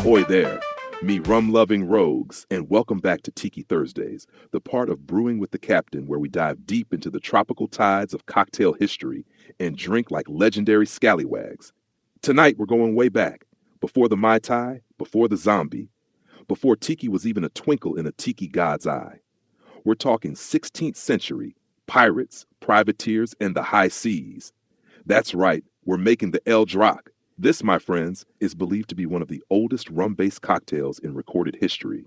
Ahoy there, me rum-loving rogues, and welcome back to Tiki Thursdays, the part of Brewing with the Captain where we dive deep into the tropical tides of cocktail history and drink like legendary scallywags. Tonight we're going way back, before the Mai Tai, before the zombie, before Tiki was even a twinkle in a Tiki god's eye. We're talking 16th century, pirates, privateers, and the high seas. That's right, we're making the Draque. This, my friends, is believed to be one of the oldest rum-based cocktails in recorded history.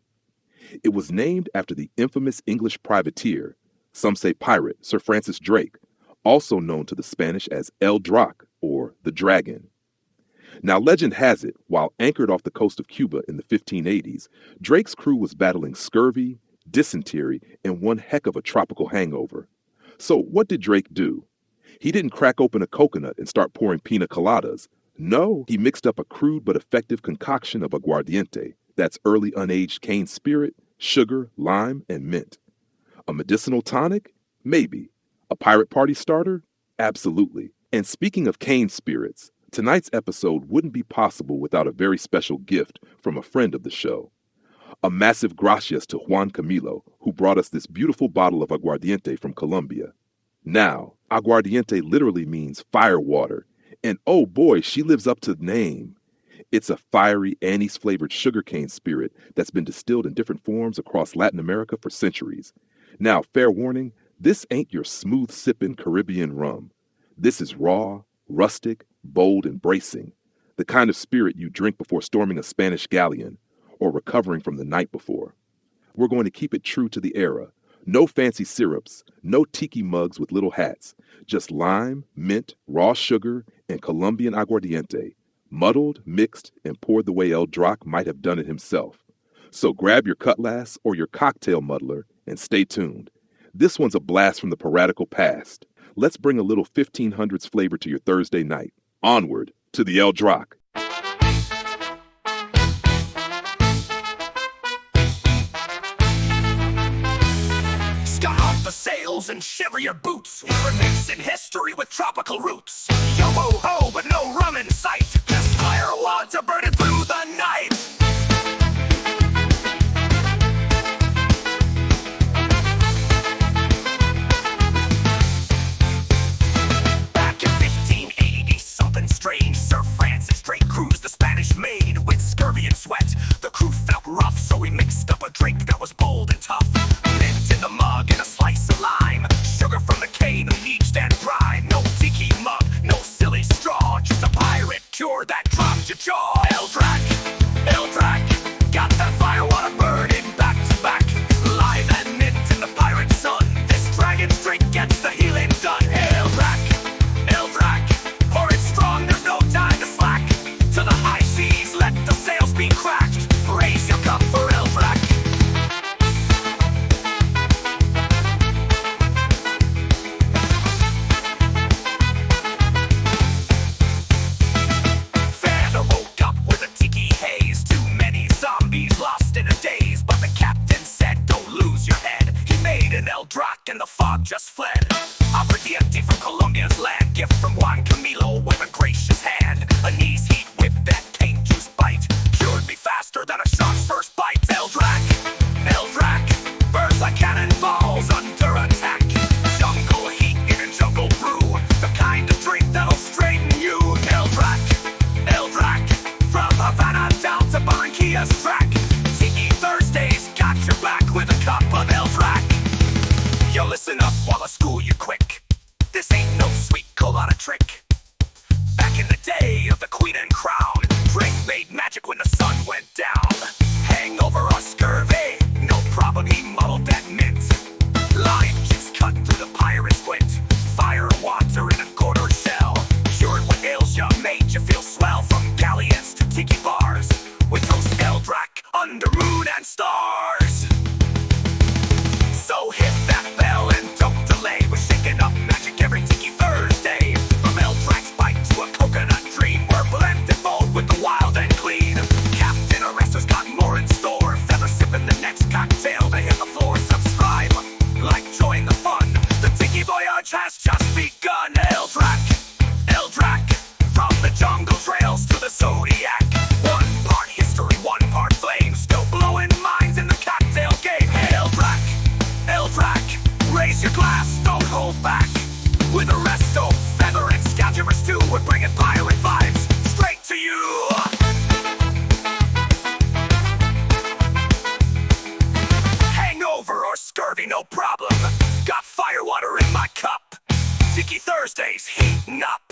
It was named after the infamous English privateer, some say pirate, Sir Francis Drake, also known to the Spanish as El Draque, or the Dragon. Now, legend has it, while anchored off the coast of Cuba in the 1580s, Drake's crew was battling scurvy, dysentery, and one heck of a tropical hangover. So what did Drake do? He didn't crack open a coconut and start pouring pina coladas. No, he mixed up a crude but effective concoction of aguardiente, that's early unaged cane spirit, sugar, lime, and mint. A medicinal tonic? Maybe. A pirate party starter? Absolutely. And speaking of cane spirits, tonight's episode wouldn't be possible without a very special gift from a friend of the show. A massive gracias to Juan Camilo, who brought us this beautiful bottle of aguardiente from Colombia. Now, aguardiente literally means fire water, and oh boy, she lives up to the name. It's a fiery, anise-flavored sugarcane spirit that's been distilled in different forms across Latin America for centuries. Now, fair warning, this ain't your smooth-sipping Caribbean rum. This is raw, rustic, bold, and bracing, the kind of spirit you drink before storming a Spanish galleon or recovering from the night before. We're going to keep it true to the era. No fancy syrups, no tiki mugs with little hats, just lime, mint, raw sugar, and Colombian aguardiente, muddled, mixed, and poured the way El Draque might have done it himself. So grab your cutlass or your cocktail muddler and stay tuned. This one's a blast from the piratical past. Let's bring a little 1500s flavor to your Thursday night. Onward to the El Draque. The sails and shiver your boots. We're mixing history with tropical roots. Yo-ho-ho, but no rum in sight. This fire wads are burning through the night. Back in 1580, something strange. Sir Francis Drake cruised the Spanish Main with scurvy and sweat. The crew felt rough, so he mixed up a drink that was bold and tough. Mint in the mug and a slice of lime. Sugar from the cane, bleached and dry. No tiki mug, no silly straw. Not